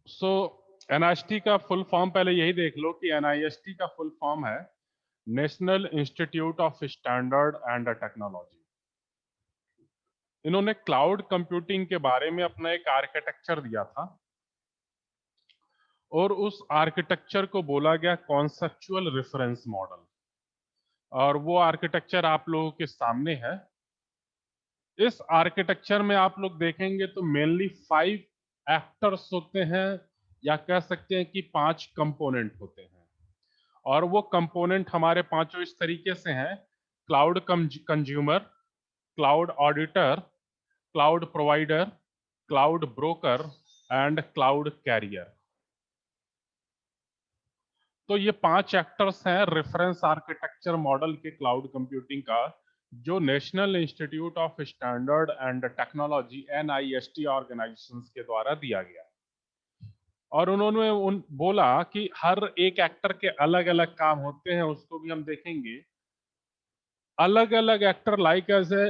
सो NIST का full form पहले यही देख लो कि एनआईएसटी का फुल फॉर्म है national institute of standard and technology. इन्होंने क्लाउड कंप्यूटिंग के बारे में अपना एक आर्किटेक्चर दिया था और उस आर्किटेक्चर को बोला गया कॉन्सेप्चुअल रेफरेंस मॉडल। और वो आर्किटेक्चर आप लोगों के सामने है। इस आर्किटेक्चर में आप लोग देखेंगे तो मेनली 5 एक्टर्स होते हैं, या कह सकते हैं कि 5 कंपोनेंट होते हैं। और वो कंपोनेंट हमारे पांचों इस तरीके से हैं: cloud consumer, cloud auditor, cloud provider, cloud broker and cloud carrier. तो ये 5 एक्टर्स हैं रेफरेंस आर्किटेक्चर मॉडल के क्लाउड कंप्यूटिंग का, जो national institute of standard and technology NIST organisations के द्वारा दिया गया। और उन्होंने बोला कि हर एक एक्टर के अलग अलग काम होते हैं, उसको भी हम देखेंगे। अलग अलग actor like as a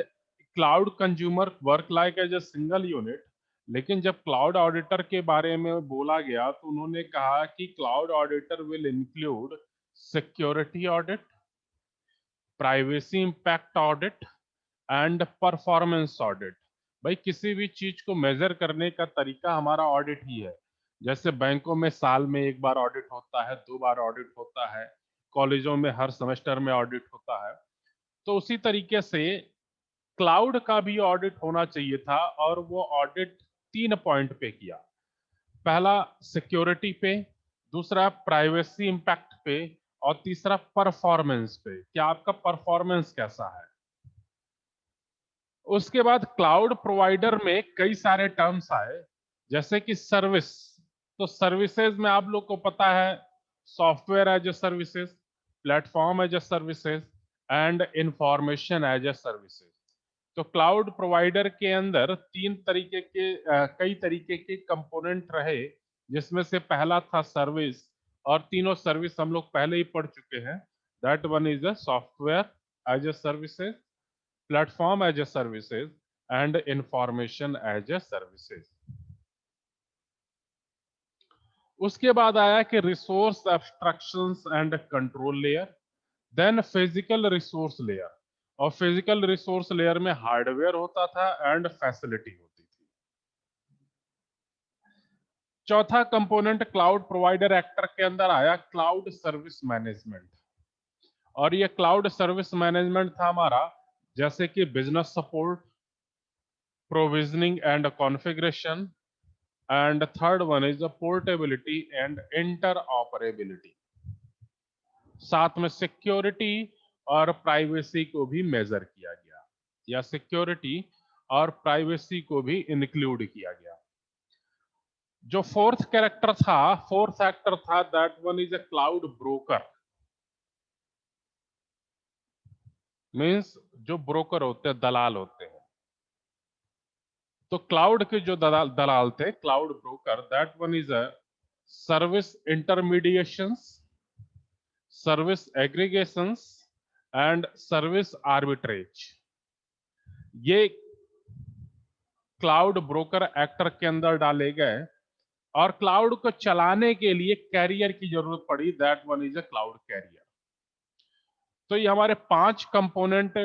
cloud consumer work like as a single unit. लेकिन जब क्लाउड ऑडिटर के बारे में बोला गया तो उन्होंने कहा कि cloud auditor will include security audit, privacy impact audit and performance audit. भाई किसी भी चीज को मेजर करने का तरीका हमारा ऑडिट ही है। जैसे बैंकों में साल में एक बार ऑडिट होता है, 2 बार ऑडिट होता है, कॉलेजों में हर सेमेस्टर में ऑडिट होता है। तो उसी तरीके से क्लाउड का भी ऑडिट होना चाहिए था, और वो ऑडिट 3 पॉइंट पे किया। पहला सिक्योरिटी पे, दूसरा प्राइवेसी इंपैक्ट पे, और तीसरा परफॉर्मेंस पे, क्या आपका परफॉर्मेंस कैसा है। उसके बाद क्लाउड प्रोवाइडर में कई सारे टर्म्स आए, जैसे कि सर्विस। तो सर्विसेज में आप लोग को पता है software as a services, platform as a services and information as a services. तो क्लाउड प्रोवाइडर के अंदर कई तरीके के कंपोनेंट रहे, जिसमें से पहला था सर्विस। और तीनों सर्विस हम लोग पहले ही पढ़ चुके हैं। That one is a software as a services, platform as a services and information as a services. उसके बाद आया कि resource abstractions and control layer, then physical resource layer. और फिजिकल रिसोर्स लेयर में हार्डवेयर होता था एंड फैसिलिटी होती थी। चौथा कंपोनेंट क्लाउड प्रोवाइडर एक्टर के अंदर आया क्लाउड सर्विस मैनेजमेंट। और ये क्लाउड सर्विस मैनेजमेंट था हमारा, जैसे कि business support, provisioning and configuration, and third one is the portability and interoperability. साथ में सिक्योरिटी और प्राइवेसी को भी मेजर किया गया, या सिक्योरिटी और प्राइवेसी को भी इंक्लूड किया गया। जो फोर्थ एक्टर था, that one is a cloud broker. Means जो ब्रोकर होते हैं, दलाल होते हैं। तो क्लाउड के जो दलाल थे, cloud broker, that one is a service intermediations, service aggregations and service arbitrage. ये क्लाउड ब्रोकर एक्टर के अंदर डाले गए। और क्लाउड को चलाने के लिए कैरियर की जरूरत पड़ी, that one is a cloud carrier. तो ये हमारे 5 कंपोनेंट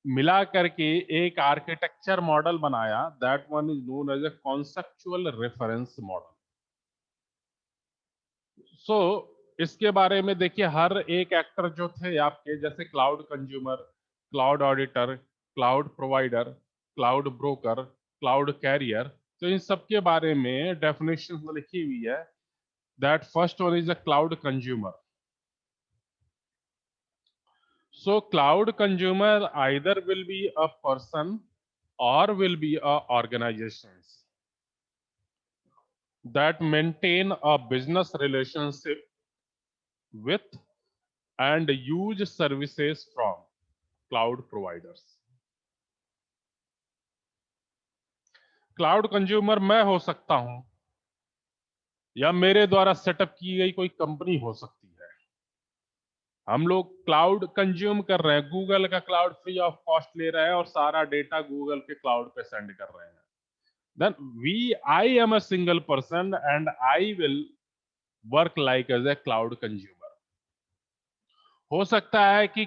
मिला करके एक आर्किटेक्चर मॉडल बनाया, that one is known as a conceptual reference model. So इसके बारे में देखिए, हर एक एक्टर जो थे आपके, जैसे cloud consumer, cloud auditor, cloud provider, cloud broker, cloud carrier, तो इन सब के बारे में डेफिनेशन लिखी हुई है। That first one is a cloud consumer. So cloud consumer either will be a person or will be a organizations that maintain a business relationship with and use services from cloud providers. Cloud consumer मैं हो सकता हूं, या मेरे द्वारा setup की गई कोई कंपनी हो सकती है। हम लोग क्लाउड कंज्यूम कर रहे हैं, गूगल का क्लाउड फ्री ऑफ कॉस्ट ले रहा है और सारा डेटा गूगल के क्लाउड पे सेंड कर रहे हैं। then I am a single person and I will work like as a cloud consumer. हो सकता है कि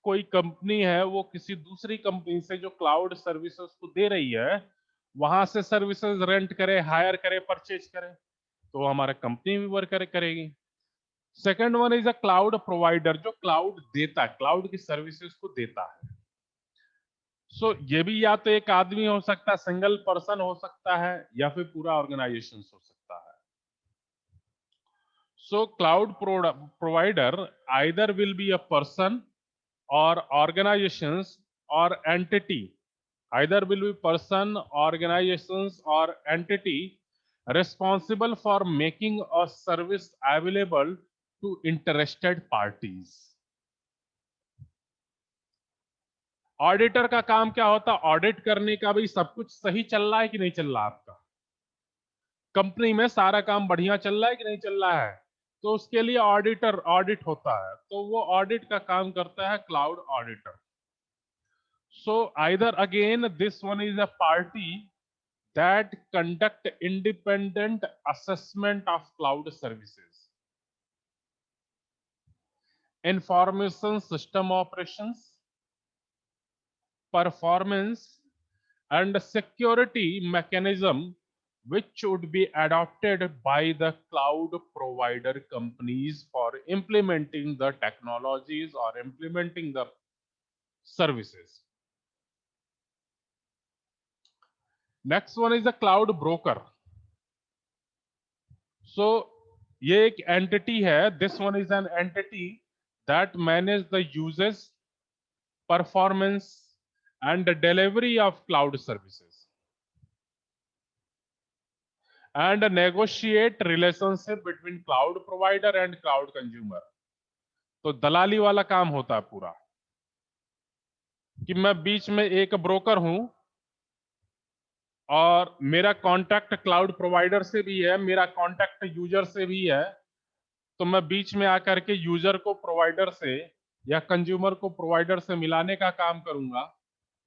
कोई कंपनी है वो किसी दूसरी कंपनी से जो क्लाउड सर्विसेज को दे रही है वहां से सर्विसेज रेंट करे, हायर करे, परचेज करे, तो हमारा कंपनी भी वर्क करेगी। Second one is a cloud provider, जो क्लाउड देता है, क्लाउड की सर्विसेज को देता है। सो ये भी या तो एक आदमी हो सकता है, सिंगल पर्सन हो सकता है, या फिर पूरा ऑर्गेनाइजेशन हो सकता है। So cloud provider either will be a person or organizations or entity, either will be person, organizations or entity responsible for making a service available to interested parties. Auditor का काम क्या होता है? ऑडिट करने का, भाई सब कुछ सही चल रहा है कि नहीं चल रहा, आपका कंपनी में सारा काम बढ़िया चल रहा है कि नहीं चल रहा है, तो उसके लिए ऑडिट होता है, तो वो ऑडिट का काम करता है cloud auditor. So either again this one is a party that conduct independent assessment of cloud services, information system operations, performance and security mechanism which would be adopted by the cloud provider companies for implementing the technologies or implementing the services. Next one is the cloud broker. So ये एक entity है, this one is an entity that manage the uses, performance and delivery of cloud services and negotiate relationship between cloud provider and cloud consumer. तो दलाली वाला काम होता है पूरा, कि मैं बीच में एक ब्रोकर हूं और मेरा कांटेक्ट क्लाउड प्रोवाइडर से भी है, मेरा कांटेक्ट यूजर से भी है, तो मैं बीच में आकर के यूजर को प्रोवाइडर से या कंज्यूमर को प्रोवाइडर से मिलाने का काम करूंगा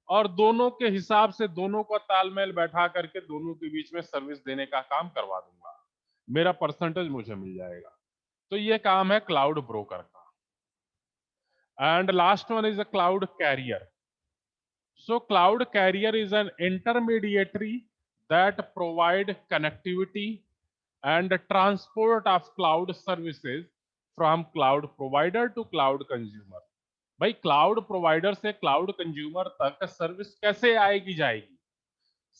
और दोनों के हिसाब से दोनों का तालमेल बैठा करके दोनों के बीच में सर्विस देने का काम करवा दूंगा, मेरा परसेंटेज मुझे मिल जाएगा। तो ये काम है क्लाउड ब्रोकर का। And last one is a cloud carrier. So cloud carrier is an intermediary that provide connectivity and transport of cloud services from cloud provider to cloud consumer। भाई क्लाउड प्रोवाइडर से cloud consumer तक service कैसे आएगी जाएगी,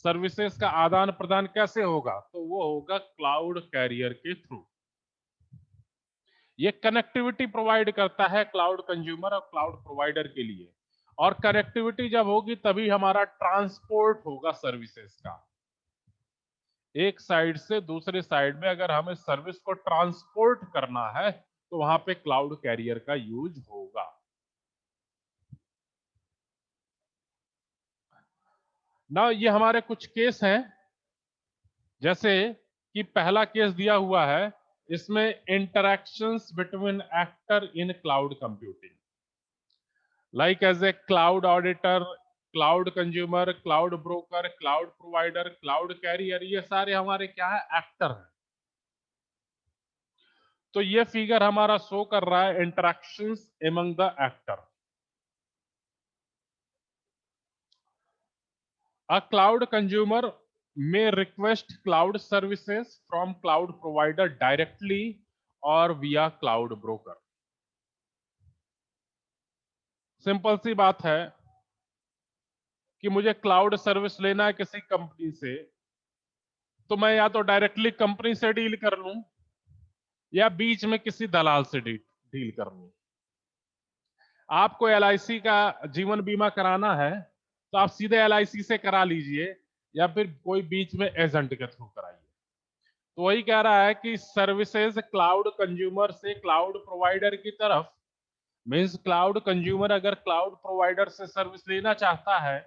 services का आदान प्रदान कैसे होगा, तो वो होगा क्लाउड कैरियर के थ्रू। ये कनेक्टिविटी प्रोवाइड करता है क्लाउड कंज्यूमर और क्लाउड प्रोवाइडर के लिए, और कनेक्टिविटी जब होगी तभी हमारा ट्रांसपोर्ट होगा सर्विसेज का। एक साइड से दूसरे साइड में अगर हमें सर्विस को ट्रांसपोर्ट करना है तो वहां पे क्लाउड कैरियर का यूज होगा। ना ये हमारे कुछ केस हैं, जैसे कि पहला केस दिया हुआ है, इसमें interactions between actor in cloud computing, like as a cloud auditor, cloud consumer, cloud broker, cloud provider, cloud carrier, ये सारे हमारे क्या है? एक्टर हैं। तो ये फिगर हमारा शो कर रहा है interactions among the actor. A cloud consumer may request cloud services from cloud provider directly or via cloud broker। Simple सी बात है कि मुझे क्लाउड सर्विस लेना है किसी कंपनी से, तो मैं या तो डायरेक्टली कंपनी से डील कर लूं या बीच में किसी दलाल से डील कर लूं। आपको एलआईसी का जीवन बीमा कराना है तो आप सीधे एलआईसी से करा लीजिए या फिर कोई बीच में एजेंट के थ्रू कराइए। तो वही कह रहा है कि सर्विसेज क्लाउड कंज्यूमर से क्लाउड प्रोवाइडर की तरफ, मींस क्लाउड कंज्यूमर अगर क्लाउड प्रोवाइडर से सर्विस लेना चाहता है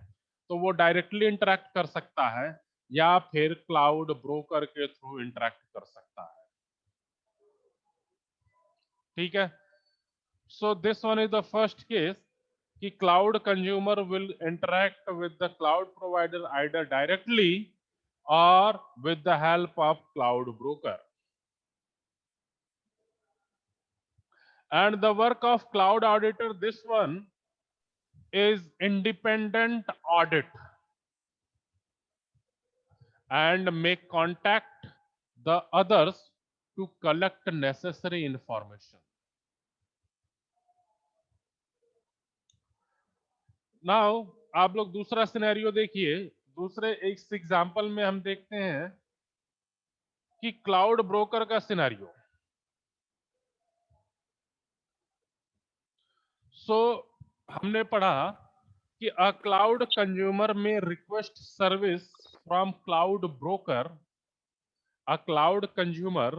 तो वो डायरेक्टली इंटरेक्ट कर सकता है या फिर क्लाउड ब्रोकर के थ्रू इंटरेक्ट कर सकता है। ठीक है। So this one is the first case कि cloud consumer will interact with the cloud provider either directly or with the help of cloud broker. And the work of cloud auditor, this one is independent audit and make contact the others to collect necessary information. Now आप लोग दूसरा scenario देखिए। दूसरे एक example में हम देखते हैं कि क्लाउड ब्रोकर का सिनेरियो। सो हमने पढ़ा कि a cloud consumer may request service from cloud broker. A cloud consumer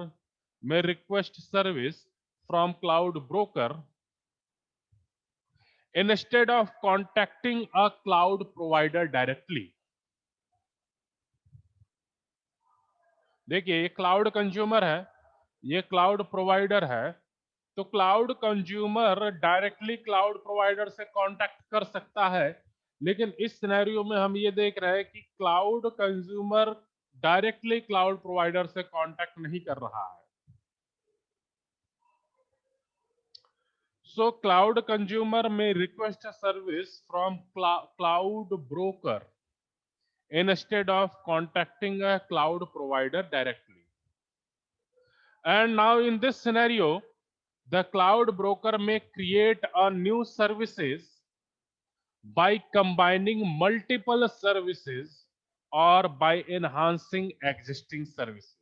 may request service from cloud broker instead of contacting a cloud provider directly. देखिए, ये क्लाउड कंज्यूमर है, ये cloud provider है। तो cloud consumer directly cloud provider से contact कर सकता है, लेकिन इस सिनेरियो में हम ये देख रहे हैं कि cloud consumer directly cloud provider से कांटेक्ट नहीं कर रहा है। So cloud consumer may request a service from cloud broker instead of contacting a cloud provider directly. And now in this scenario, the cloud broker may create a new services by combining multiple services or by enhancing existing services.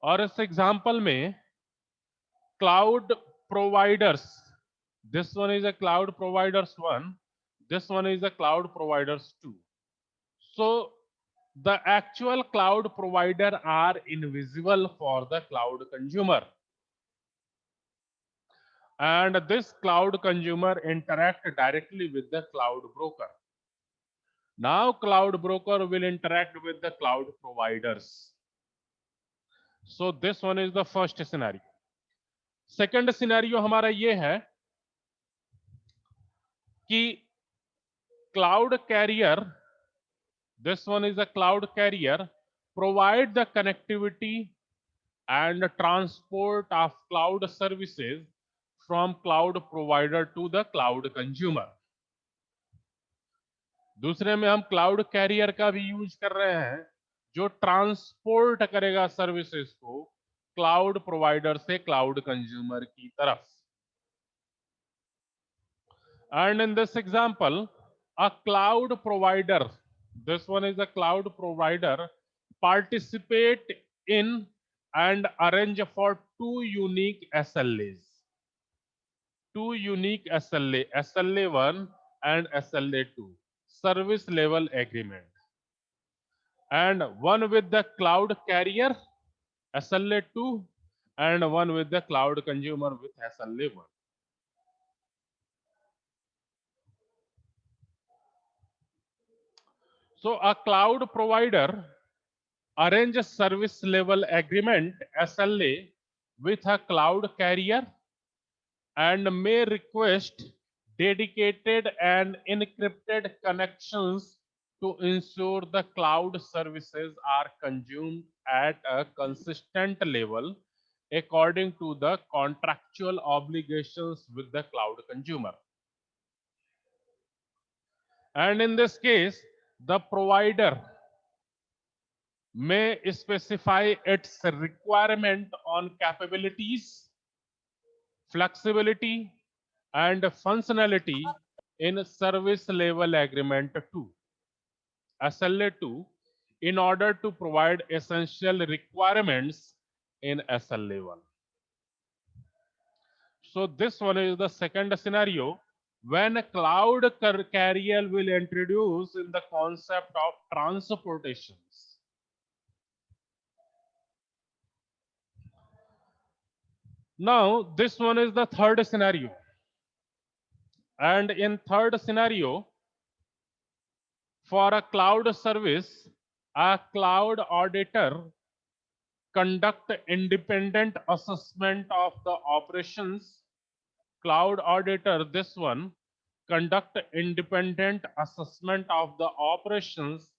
और इस example में cloud providers, this one is a cloud providers 1, this one is a cloud providers 2. So the actual cloud provider are invisible for the cloud consumer, and this cloud consumer interact directly with the cloud broker. Now cloud broker will interact with the cloud providers. So this one is the first scenario. Second scenario हमारा ये है कि cloud carrier, this one is a cloud carrier, provide the connectivity and transport of cloud services from cloud provider to the cloud consumer. दूसरे में हम cloud career का भी use कर रहे हैं, जो ट्रांसपोर्ट करेगा सर्विसेज को क्लाउड प्रोवाइडर से क्लाउड कंज्यूमर की तरफ। And in this example, a cloud provider, this one is a cloud provider, participate in and arrange for two unique SLAs. Two unique SLA, SLA1 and SLA2, service level agreement. And one with the cloud carrier, SLA2, and one with the cloud consumer with SLA1. So a cloud provider arrange a service level agreement SLA with a cloud carrier and may request dedicated and encrypted connections to ensure the cloud services are consumed at a consistent level according to the contractual obligations with the cloud consumer. And in this case, the provider may specify its requirement on capabilities, flexibility, and functionality in service level agreement 2, SLA 2, in order to provide essential requirements in SLA 1. So this one is the second scenario when a cloud carrier will introduce in the concept of transportations. Now this one is the third scenario, and in third scenario, for a cloud service, a cloud auditor conduct independent assessment of the operations, cloud auditor, this one, conduct independent assessment of the operations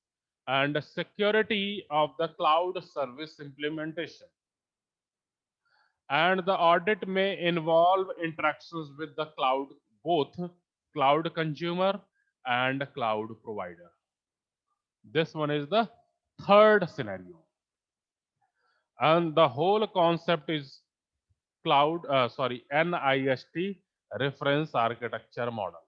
and security of the cloud service implementation. And the audit may involve interactions with the cloud, both cloud consumer and cloud provider. This one is the third scenario. And the whole concept is NIST reference architecture model.